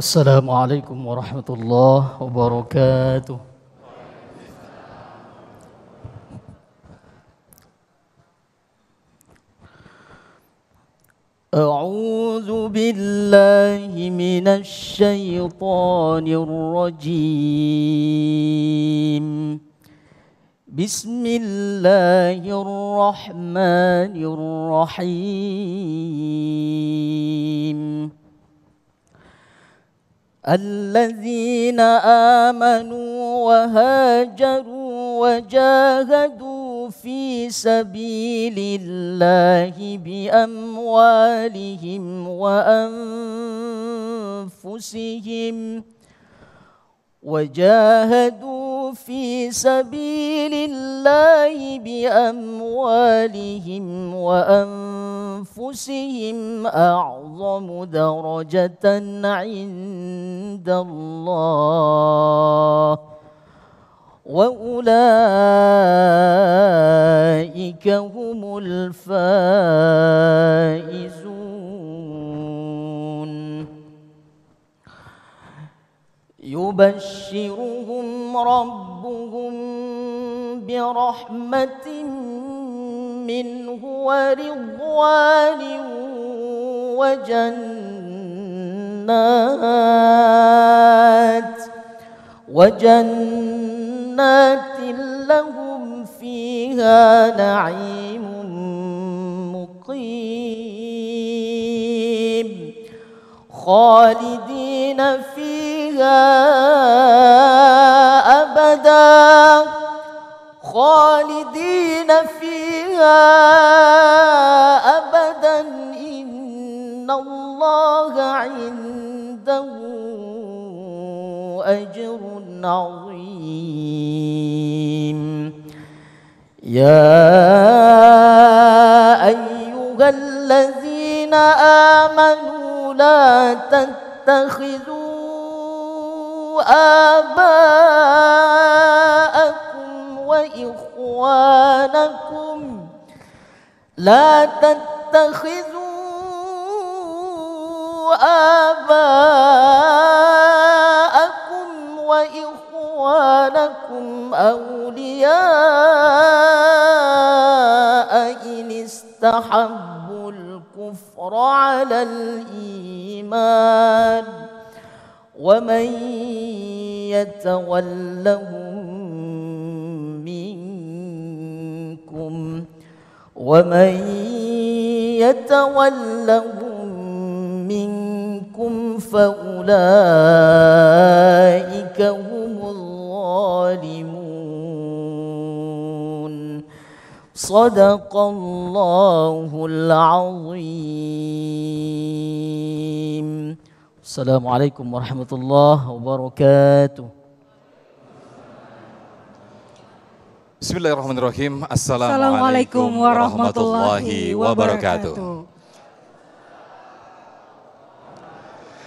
Assalamualaikum warahmatullahi wabarakatuh. أعوذ بالله من الشيطان الرجيم. بسم الله الرحمن الرحيم. الذين آمنوا وهاجروا وجاهدوا في سبيل الله بأموالهم وأنفسهم أعظم درجة عند الله وأولئك هم الفائزون. يبشرهم ربهم برحمة منه ورضوان وجنات لهم فيها نعيم مقيم خالدين فيها أبدا إن الله عنده أجر عظيم. يا أيها الذين آمنوا لا تتخذوا آباءكم وإخوانكم أولياء إن استحبوا الكفر على الإيمان ومن يتولهم منكم فأولئك هم الظالمون. صدق الله العظيم. Assalamualaikum warahmatullahi wabarakatuh. Bismillahirrahmanirrahim. Assalamualaikum warahmatullahi wabarakatuh.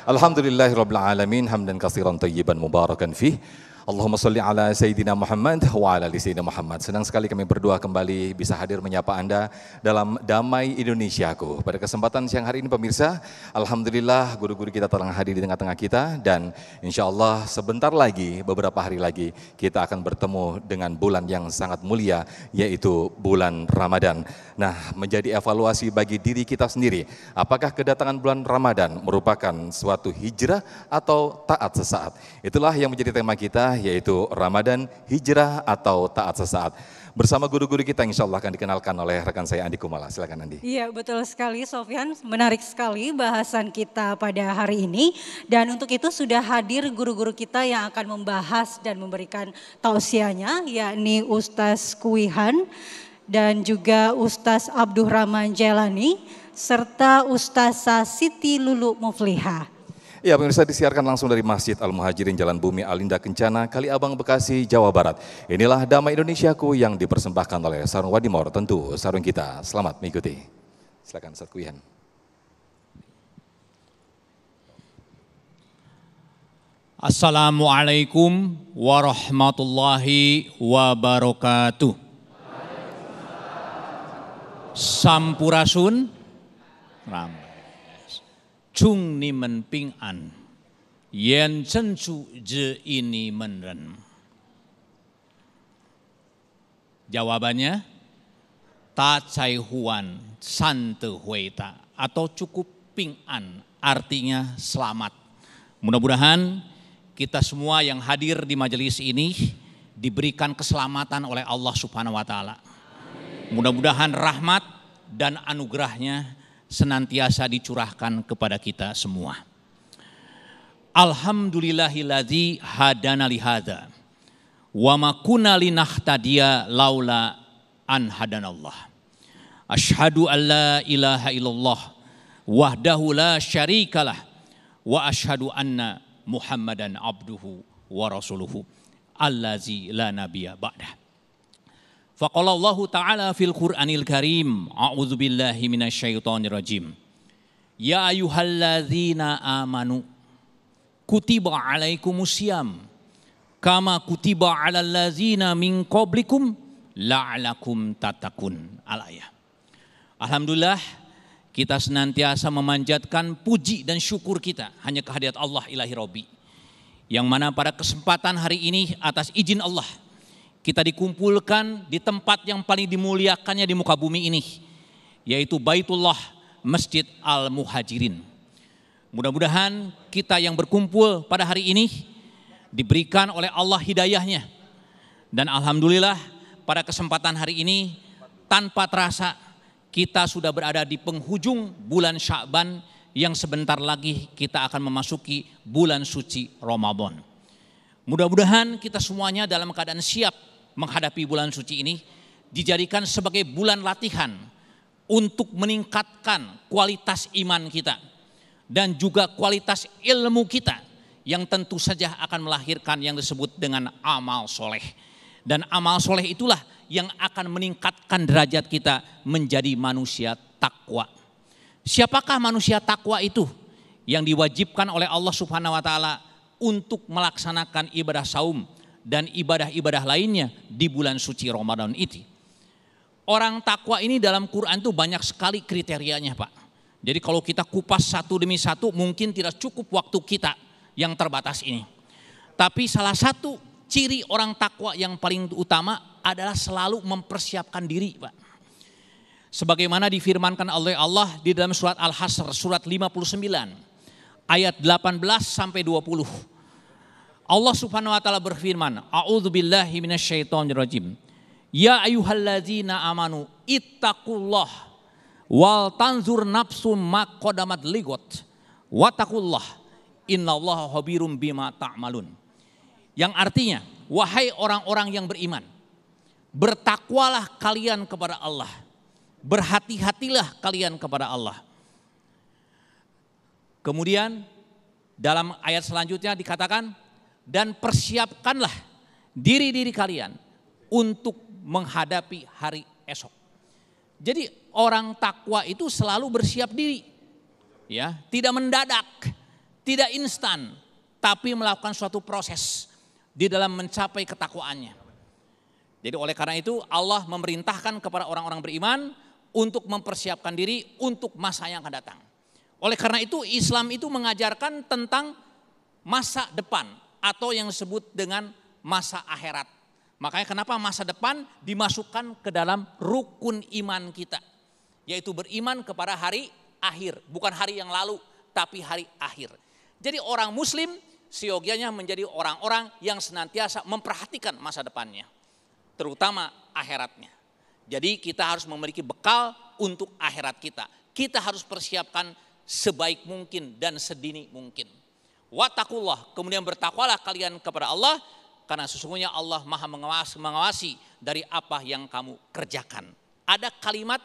Alhamdulillahirabbil alamin hamdan katsiran thayyiban mubarakan fih. Allahumma sholli ala Sayyidina Muhammad wa ala ali Sayyidina Muhammad. Senang sekali kami berdua kembali bisa hadir menyapa Anda dalam Damai Indonesiaku. Pada kesempatan siang hari ini pemirsa, alhamdulillah guru-guru kita telah hadir di tengah-tengah kita dan insya Allah sebentar lagi, beberapa hari lagi kita akan bertemu dengan bulan yang sangat mulia yaitu bulan Ramadan. Nah, menjadi evaluasi bagi diri kita sendiri, apakah kedatangan bulan Ramadan merupakan suatu hijrah atau taat sesaat? Itulah yang menjadi tema kita, yaitu Ramadan, hijrah atau taat sesaat. Bersama guru-guru kita insya Allah akan dikenalkan oleh rekan saya Andi Kumala. Silakan Andi. Iya betul sekali Sofyan, menarik sekali bahasan kita pada hari ini. Dan untuk itu sudah hadir guru-guru kita yang akan membahas dan memberikan tausiahnya, yakni Ustaz Kuihan dan juga Ustaz Abdurrahman Jelani serta Ustazah Siti Lulu Muflihah. Ya pemirsa, disiarkan langsung dari Masjid Al-Muhajirin Jalan Bumi Alinda Kencana, Kaliabang, Bekasi, Jawa Barat. Inilah Damai Indonesiaku yang dipersembahkan oleh Sarung Wadimor, tentu sarung kita. Selamat mengikuti. Silakan Ustaz Kuihan. Assalamualaikum warahmatullahi wabarakatuh. Sampurasun Ram Chung ni men ping an yen sensu je ini menen. Jawabannya ta cai huan sante hueta atau cukup ping an, artinya selamat. Mudah-mudahan kita semua yang hadir di majelis ini diberikan keselamatan oleh Allah Subhanahu wa taala. Mudah-mudahan rahmat dan anugerahnya senantiasa dicurahkan kepada kita semua. Alhamdulillahilladzi hadana lihadza wa ma kunna linahtadiya laula an hadanallah. Asyhadu an la ilaha illallah wahdahu la syarikalah wa asyhadu anna Muhammadan abduhu wa rasuluhu allazi la nabiyya ba'dah. Faqala Allah Ta'ala fil Qur'anil Karim, a'udzu billahi minasyaitonir rajim. Ya ayyuhalladzina amanu kutiba alaikumusiyam kama kutiba alal ladzina min qablikum la'alakum tatakun. Al-ayah. Alhamdulillah kita senantiasa memanjatkan puji dan syukur kita hanya kehadirat Allah ilahi Rabbi. Yang mana pada kesempatan hari ini atas izin Allah kita dikumpulkan di tempat yang paling dimuliakannya di muka bumi ini, yaitu Baitullah Masjid Al-Muhajirin. Mudah-mudahan kita yang berkumpul pada hari ini diberikan oleh Allah hidayahnya. Dan alhamdulillah pada kesempatan hari ini tanpa terasa kita sudah berada di penghujung bulan Sya'ban yang sebentar lagi kita akan memasuki bulan suci Ramadan. Mudah-mudahan kita semuanya dalam keadaan siap menghadapi bulan suci ini, dijadikan sebagai bulan latihan untuk meningkatkan kualitas iman kita dan juga kualitas ilmu kita yang tentu saja akan melahirkan yang disebut dengan amal soleh. Dan amal soleh itulah yang akan meningkatkan derajat kita menjadi manusia takwa. Siapakah manusia takwa itu? Yang diwajibkan oleh Allah Subhanahu wa taala untuk melaksanakan ibadah saum dan ibadah-ibadah lainnya di bulan suci Ramadan itu. Orang takwa ini dalam Quran itu banyak sekali kriterianya, Pak. Jadi kalau kita kupas satu demi satu mungkin tidak cukup waktu kita yang terbatas ini. Tapi salah satu ciri orang takwa yang paling utama adalah selalu mempersiapkan diri, Pak. Sebagaimana difirmankan oleh Allah di dalam surat Al-Hasr, surat 59, ayat 18 sampai 20. Allah Subhanahu wa taala berfirman, A'udzubillahi minasyaitonirrajim. Ya ayyuhalladzina amanu ittaqullah wal tanzur nafsum ma qaddamat ligot wattaqullah innallaha khabirum bima ta'malun. Yang artinya, wahai orang-orang yang beriman, bertakwalah kalian kepada Allah. Berhati-hatilah kalian kepada Allah. Kemudian dalam ayat selanjutnya dikatakan, dan persiapkanlah diri-diri kalian untuk menghadapi hari esok. Jadi orang takwa itu selalu bersiap diri. Ya, tidak mendadak, tidak instan, tapi melakukan suatu proses di dalam mencapai ketakwaannya. Jadi oleh karena itu Allah memerintahkan kepada orang-orang beriman untuk mempersiapkan diri untuk masa yang akan datang. Oleh karena itu Islam itu mengajarkan tentang masa depan atau yang disebut dengan masa akhirat. Makanya kenapa masa depan dimasukkan ke dalam rukun iman kita. Yaitu beriman kepada hari akhir. Bukan hari yang lalu tapi hari akhir. Jadi orang muslim seyogianya menjadi orang-orang yang senantiasa memperhatikan masa depannya. Terutama akhiratnya. Jadi kita harus memiliki bekal untuk akhirat kita. Kita harus persiapkan sebaik mungkin dan sedini mungkin. Wattaqullah, kemudian bertakwalah kalian kepada Allah, karena sesungguhnya Allah maha mengawasi dari apa yang kamu kerjakan. Ada kalimat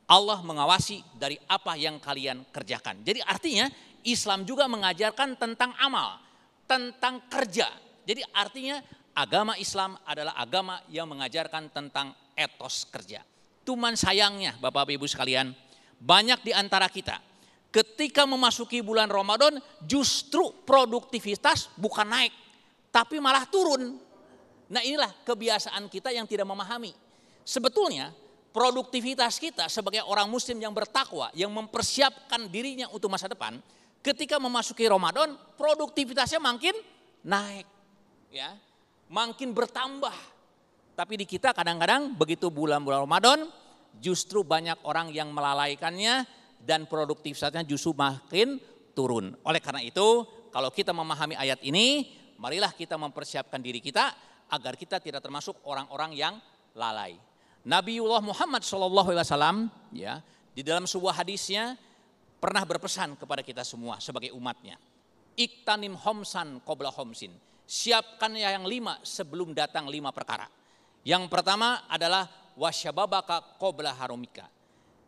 Allah mengawasi dari apa yang kalian kerjakan. Jadi artinya Islam juga mengajarkan tentang amal, tentang kerja. Jadi artinya agama Islam adalah agama yang mengajarkan tentang etos kerja. Cuman sayangnya Bapak Ibu sekalian, banyak di antara kita ketika memasuki bulan Ramadan justru produktivitas bukan naik tapi malah turun. Nah inilah kebiasaan kita yang tidak memahami. Sebetulnya produktivitas kita sebagai orang muslim yang bertakwa, yang mempersiapkan dirinya untuk masa depan, Ketika memasuki Ramadan, produktivitasnya makin naik, ya, makin bertambah. Tapi di kita kadang-kadang begitu bulan-bulan Ramadan, justru banyak orang yang melalaikannya dan produktivitasnya justru makin turun. Oleh karena itu, kalau kita memahami ayat ini, marilah kita mempersiapkan diri kita agar kita tidak termasuk orang-orang yang lalai. Nabiullah Muhammad SAW, ya, di dalam sebuah hadisnya pernah berpesan kepada kita semua sebagai umatnya. Iktanim homsan qabla homsin. Siapkan yang 5 sebelum datang 5 perkara. Yang pertama adalah wasyababaka qabla harumika.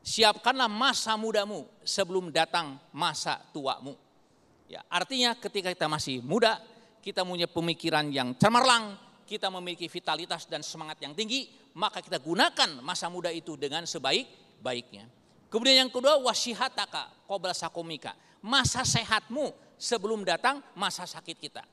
Siapkanlah masa mudamu sebelum datang masa tuamu. Ya, artinya ketika kita masih muda, kita punya pemikiran yang cemerlang, kita memiliki vitalitas dan semangat yang tinggi, maka kita gunakan masa muda itu dengan sebaik-baiknya. Kemudian yang kedua, wasihataka qabla sakomika. Masa sehatmu sebelum datang masa sakit kita.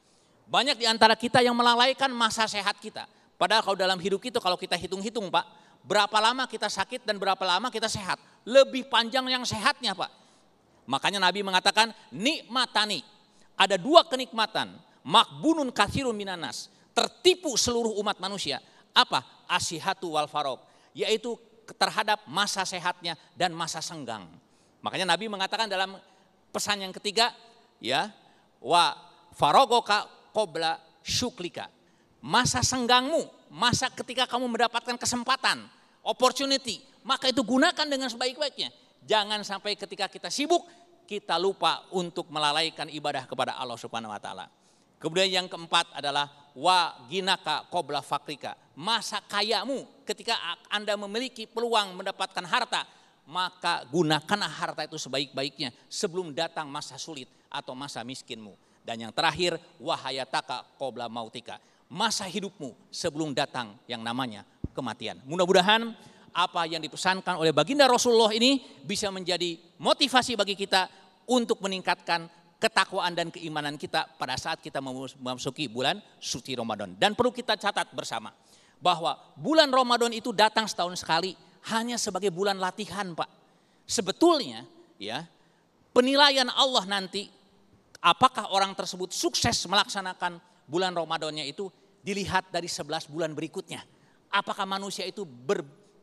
Banyak di antara kita yang melalaikan masa sehat kita. Padahal kalau dalam hidup itu kalau kita hitung-hitung Pak, berapa lama kita sakit dan berapa lama kita sehat. Lebih panjang yang sehatnya Pak. Makanya Nabi mengatakan nikmatani. Ada 2 kenikmatan. Makbunun kathirun minanas. Tertipu seluruh umat manusia. Apa? Asihatu wal farok. Yaitu terhadap masa sehatnya dan masa senggang. Makanya Nabi mengatakan dalam pesan yang ketiga, ya, wa farogoka qabla syuklika. Masa senggangmu, masa ketika kamu mendapatkan kesempatan, opportunity, maka itu gunakan dengan sebaik-baiknya. Jangan sampai ketika kita sibuk, kita lupa untuk melalaikan ibadah kepada Allah Subhanahu wa taala. Kemudian yang keempat adalah wa ginaka qabla fakrika. Masa kayamu ketika Anda memiliki peluang mendapatkan harta, maka gunakanlah harta itu sebaik-baiknya sebelum datang masa sulit atau masa miskinmu. Dan yang terakhir, wahayataka qabla mautika. Masa hidupmu sebelum datang yang namanya kematian. Mudah-mudahan apa yang dipesankan oleh baginda Rasulullah ini bisa menjadi motivasi bagi kita untuk meningkatkan ketakwaan dan keimanan kita pada saat kita memasuki bulan suci Ramadan. Dan perlu kita catat bersama bahwa bulan Ramadan itu datang setahun sekali hanya sebagai bulan latihan Pak. Sebetulnya ya penilaian Allah nanti apakah orang tersebut sukses melaksanakan bulan Ramadannya itu dilihat dari 11 bulan berikutnya. Apakah manusia itu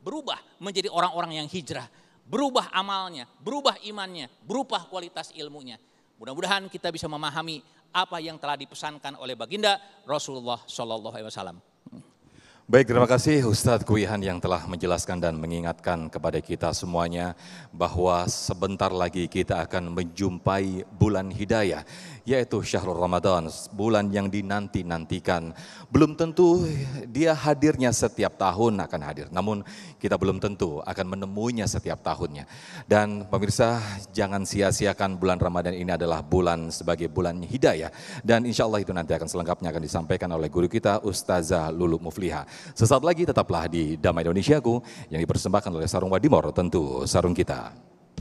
berubah menjadi orang-orang yang hijrah, berubah amalnya, berubah imannya, berubah kualitas ilmunya. Mudah-mudahan kita bisa memahami apa yang telah dipesankan oleh baginda Rasulullah SAW. Baik, terima kasih Ustadz Kuihan yang telah menjelaskan dan mengingatkan kepada kita semuanya bahwa sebentar lagi kita akan menjumpai bulan hidayah, yaitu Syahrul Ramadan, bulan yang dinanti-nantikan. Belum tentu dia hadirnya setiap tahun akan hadir, namun kita belum tentu akan menemuinya setiap tahunnya. Dan pemirsa, jangan sia-siakan bulan Ramadan ini adalah bulan sebagai bulan hidayah. Dan insya Allah itu nanti akan selengkapnya akan disampaikan oleh guru kita Ustazah Lulu Mufliha. Sesaat lagi tetaplah di Damai Indonesiaku yang dipersembahkan oleh Sarung Wadimor, tentu sarung kita.